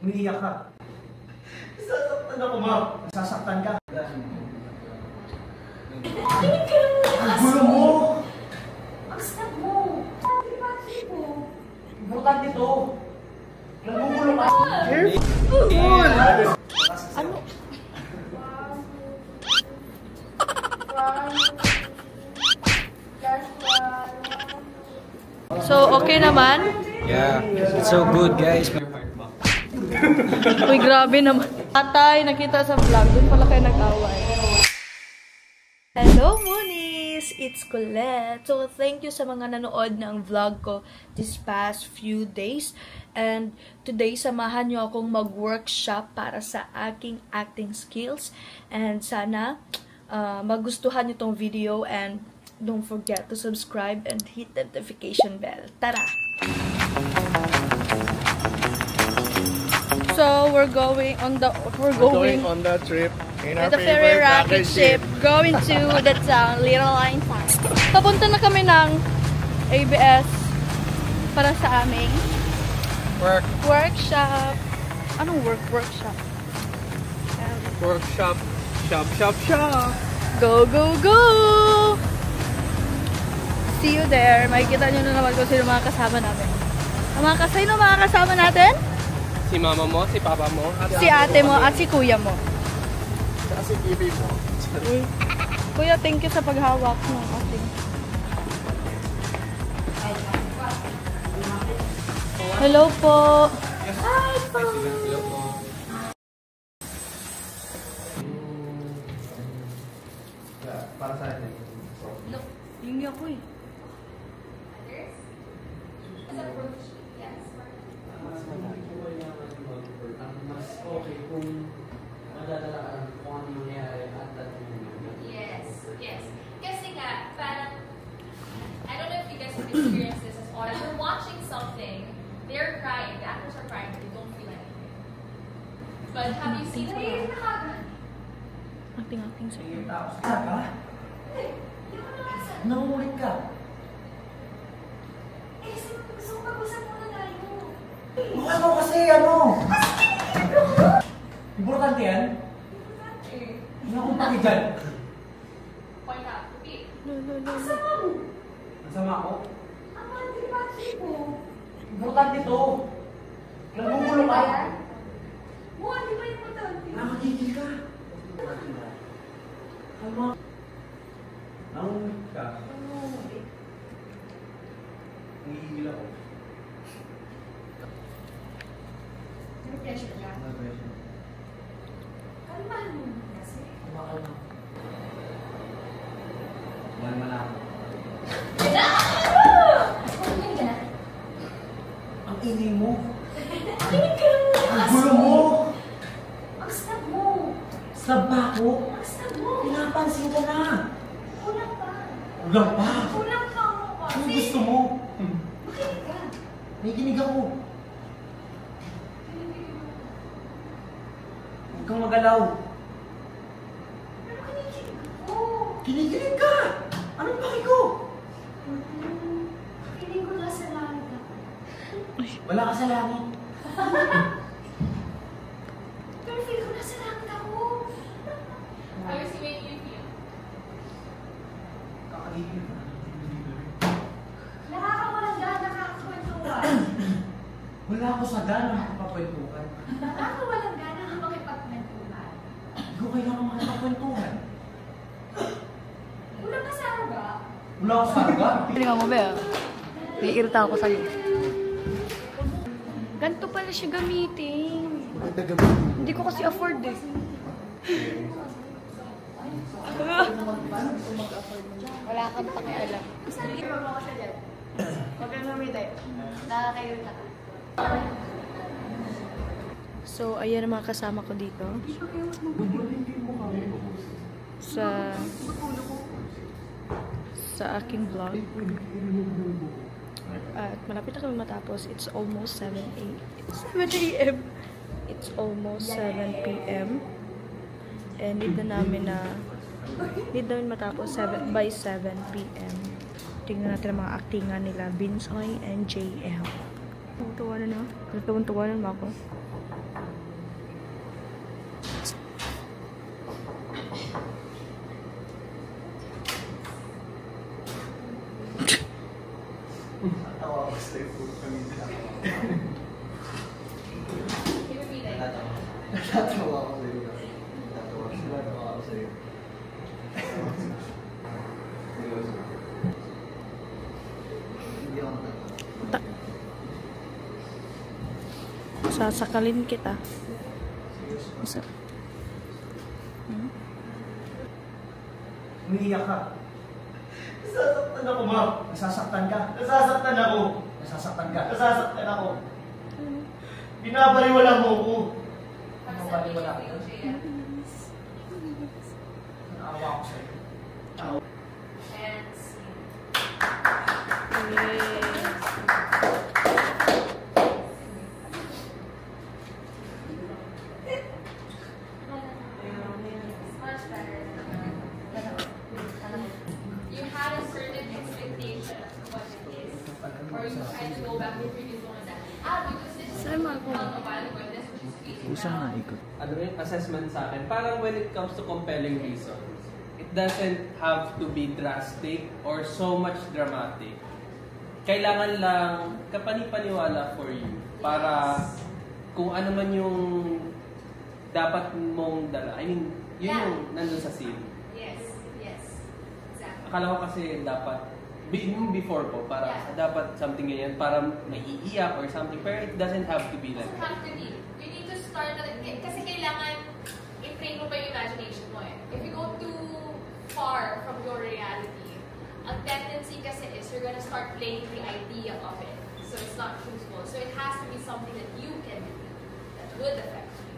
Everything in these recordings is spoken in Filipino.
Umiiyak ka. Sasaktan ako, ma. Sasaktan ka. Ang gulo mo! Ang snap mo! Ang battery mo! Importante ito. Nagugulo ka. Ano? So, okay naman? Yeah, it's so good, guys. Uy, grabe naman. Tatay, nakita sa vlog. Doon pala kayo nag-away. Hello, Moonies! It's Colette. So, thank you sa mga nanood ng vlog ko this past few days. And today, samahan nyo akong mag-workshop para sa aking acting skills. And sana, magustuhan nyo tong video and don't forget to subscribe and hit the notification bell. Tara! So we're going on the trip in with the ferry rocket ship going to the town Little Einstein. Papunta na kami ng ABS para sa aming workshop. Anong workshop? Workshop. Shop. Go, go, go! See you there. Makikita nyo na naman kung sino mga kasama namin. Sino mga kasama natin? Si mama mo, si papa mo, Si ate mo at si kuya mo. at si bibi mo. Kuya, thank you sa paghawak ng ating. Hello po. Hi po! Para sa atin. Hingi ako eh. Mas okay kung madadala ka ng kung ano nangyari at Yes. Kasi nga, parang, I don't know if you guys have experienced this as well. You're watching something, they're crying, the actors are crying, but they don't feel anything. But have you seen it? Acting sa iyo. Saan ka? Nangungulit ka. Gusto ko mag-usap muna tayo. Ano kasi, ano? Importante yan? Hindi akong paki dyan. Point out, repeat. No. Nasama ako? Ang battery mo. Importante ito. Nagugulo ka. Di ba importante? Nakakigil ka. Kalma. Nangungulit ka. Nangigil ako. May pressure ka. Kalmahan mo kasi. Kumakalma. Kumalma na ako. Ang ingay mo. Kinig ka lang muna Ang kasi. gulo mo. Ang snap mo. Snap ba ako? Ang snap mo. Pinapansin ka na. Kulang pa. Ulang pa. Kulang pa mo kasi. Anong gusto mo? Makinig ka. May kinig ako. Huwag kang magalaw. Pero kinikinig ako. Kinikilig ka. Anong paki ko? Feeling ko nasa langit ako. Wala ka sa langit. Pero feeling ko nasa langit ako. Ayos si make you feel. Kakagigil ka. Nakakawalang gana, nakakakwentuhan. Wala ako sa gana makapagkwentuhan. Nakakawalang gana ang makipagkwentuhan. Hindi ko kailangan makapagkwentuhan. Kulang ka sa aruga. Wala ako sa arga. Pilingan mo ba? Naiirita ako sa'yo. Ganito pala siya gamitin. Hindi ko kasi afford eh. Wala kang pakialam. Ibaba ko siya dyan. Huwag kang mamita eh. Nakakairita ka. So, ayan ang mga kasama ko dito. Sa aking vlog. At malapit na kami matapos. It's almost 7 a.m. It's almost 7 p.m. And need namin matapos by 7 p.m. Tingnan natin ang mga actingan nila, Binsoy and JL. Tuwan-tuwanan na ako. Tatawa ako sa'yo. Tatawa ako sa'yo. Hindi ako tatawa. Sasakalin kita. Isa. Umiiyak ka. Nasasaktan ako, ma. Nasasaktan ka. Nasasaktan ako. Nasasaktan ka. Nasasaktan ako. Binabaliwala mo ako. Binabaliwala ako. Naawa ako sa'yo. And see. Much better. You had a certain expectation of what it is, or you tried to go back to previous one of that. Because this is a while ago, and this was just Ano yung assessment sa akin? Parang when it comes to compelling reasons, it doesn't have to be drastic or so much dramatic. Kailangan lang kapani-paniwala for you para kung ano man yung dapat mong dala. I mean, yun yung nandun sa scene. Yes, exactly. Akala ko kasi dapat, before po, para dapat something ganyan, para may iiyak or something, pero it doesn't have to be like Doesn't have to be. You need to start, kasi kailangan i-train mo pa yung imagination mo eh. If you go too far from your reality, ang tendency kasi is you're gonna start playing the idea of it. So it's not truthful. So it has to be something that you can do that would affect you.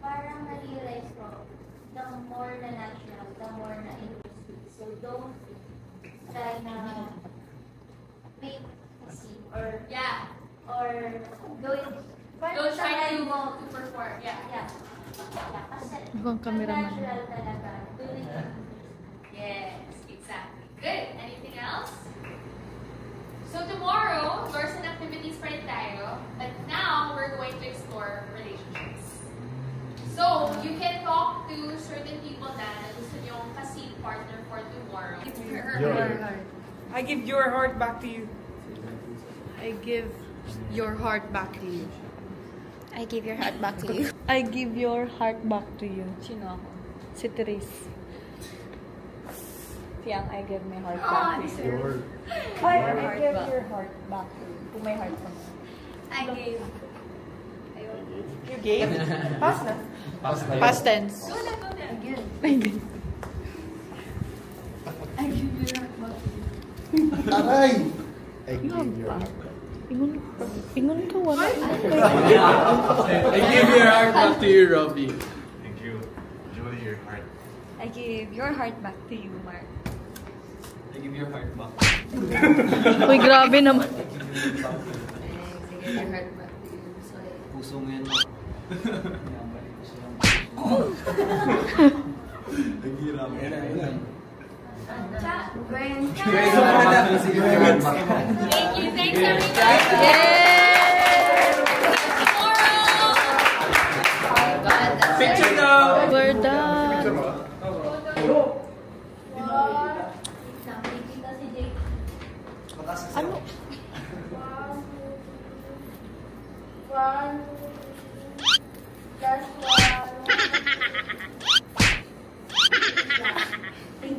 Parang na-realize ko, the more na natural, the more na interesting. So don't try na make a scene or do it. Don't try to perform. Yeah. Kasi Ibang cameraman. natural talaga. Do it. Yes, exactly. Good. Anything else? So tomorrow, doors and activities pa rin tayo. But now, we're going to explore relationships. So, you can talk to certain people na gusto nyong kasi partner for tomorrow. I give your heart back to you. I give your heart back to you. I give your heart back to you. I give your heart back to you. Sino ako? Si Therese. Siyang I give my heart back to you. I give your heart back to you. Kung may heart ka mo. I gave. You gave? Past na. Past tense. Go na, go na. I give your heart back to you. Aray! I give your heart. Ingon ka, wala. I give your heart back to you, Robbie. Thank you. Enjoy your heart. I give your heart back to you, Mark. I give your heart back. Uy, grabe naman. I give your heart back to you. So, Puso mo yan. Naghirap. Gwen. Thank you. Thanks, everybody. Picture now! We're done. Nakikita si Jake. Ano? One. Last one.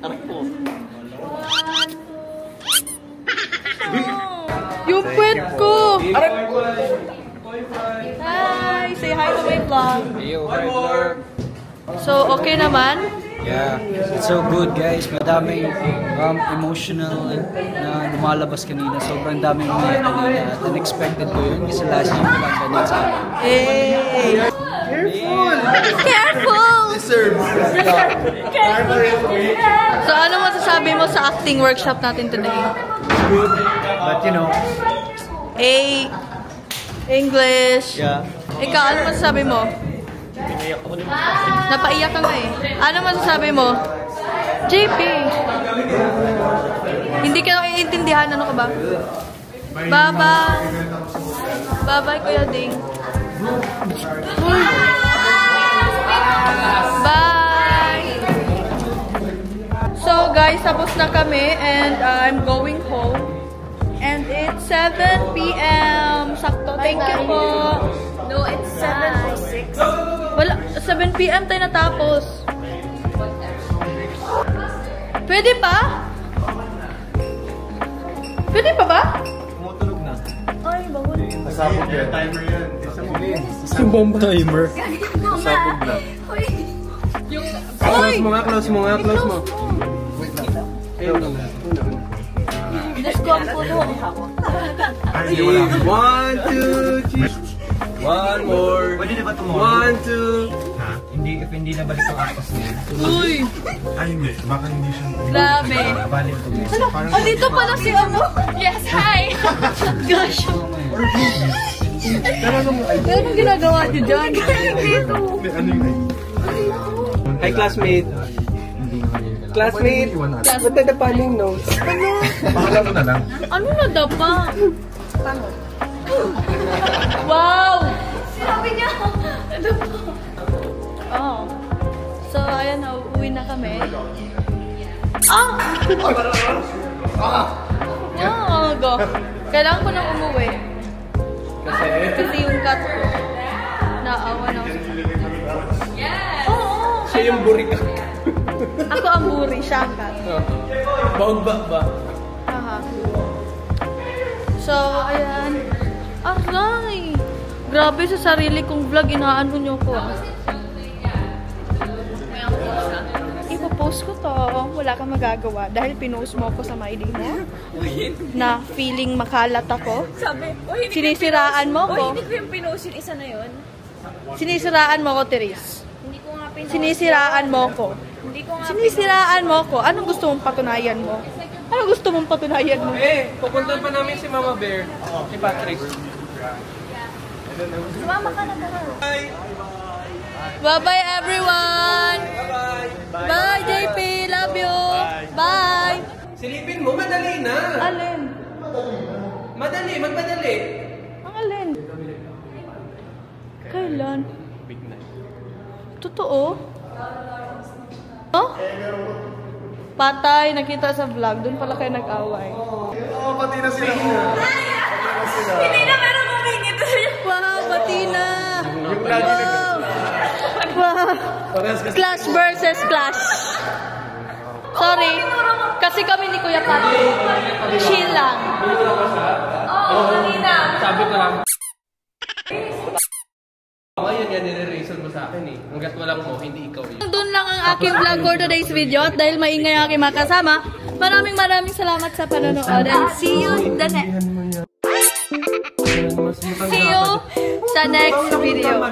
Aray po. One, two, Yung puwet ko! Aray! Hi! Say hi to my vlog. Yo, hi vlog. So, okay naman? Yeah, it's so good guys. Madaming emotional na lumalabas kanina. Sobrang daming umiyak kanina. At unexpected ko yun kasi last year ko lang ganun sa akin. Hey! Careful! So, ano masasabi mo sa acting workshop natin today? Good, but you know. A. English. Yeah. Ikaw, ano masasabi mo? Napaiyak ka nga eh. Ano masasabi mo? JP. Hindi ka naiintindihan. Ano ka ba? Bye-bye. Bye-bye, Kuya Ding. Bye! So guys, tapos na kami and I'm going home. And it's 7 p.m. Sakto. Thank you po. No, it's 7:06. Wala, 7 p.m. tayo natapos. Pwede pa? Pwede pa ba? Tumutulog na. Ay, bawal. Nasabog yan. Timer yan. Timer. Nasabog na. Close mo nga, close mo nga, close mo. Diyos ko ang puno. Ay, wala. 1, 2, 3. One more. Pwede na ba tumulog? 1, 2. Hindi na balik ang atas niya. Uy! Ay, hindi. Baka hindi siya... Grabe. Balik ko. Oh, dito pala si Amo. Yes, hi! Gosh. Pero anong ginagawa niyo dyan? Dito. Ano yun? Hi, classmate. Classmate, ba't nadapaling notes? Pakala mo na lang. Ano na dapa? Wow! Sabi niya! Oh. So, ayan na, uuwi na kami. Ah! Oh, go. Kailangan ko nang umuwi. Kasi yung cat ko, naawa na. Yes! Oo. Siya yung burika. Ako ang buri, siya ang cat. Bound back ba? Aha. So, ayan. Aray! Grabe sa sarili kong vlog, inaano nyo ko. Ipopost ko to. Wala kang magagawa. Dahil pinost mo ko sa my day mo. Na feeling makalat ako. Sabi, Sinisiraan mo ko. hindi ko yung pinost yung isa na yun. Sinisiraan mo ko, Therese. Hindi ko nga pinost. Sinisiraan mo ko. Hindi ko nga Sinisiraan mo ko. Anong gusto mong patunayan mo? Anong gusto mong patunayan mo? Pupunta pa namin si Mama Bear. Si Patrick. Sumama ka na ba? Bye! Bye-bye, everyone! Bye-bye! Bye, JP! Love you! Bye! Silipin mo, madali na! Alin? Madali, magmadali! Ang alin? Kailan? Big night. Totoo? Oh? Patay, nakita sa vlog. Doon pala kayo nag-away. Oo, pati na sila. Hindi na meron kumingit. Wow, pati na! Wow! Wow! Clash versus clash. Sorry. Kasi kami ni Kuya Patrick. Chill lang. Oo, kanina. Sabi ko lang. Ngayon yan, nire-reason mo sa akin eh. Hanggat walang mo, hindi ikaw yun. Doon lang ang aking vlog for today's video. At dahil maingay ang aking mga kasama, maraming salamat sa panonood. And see you sa next video.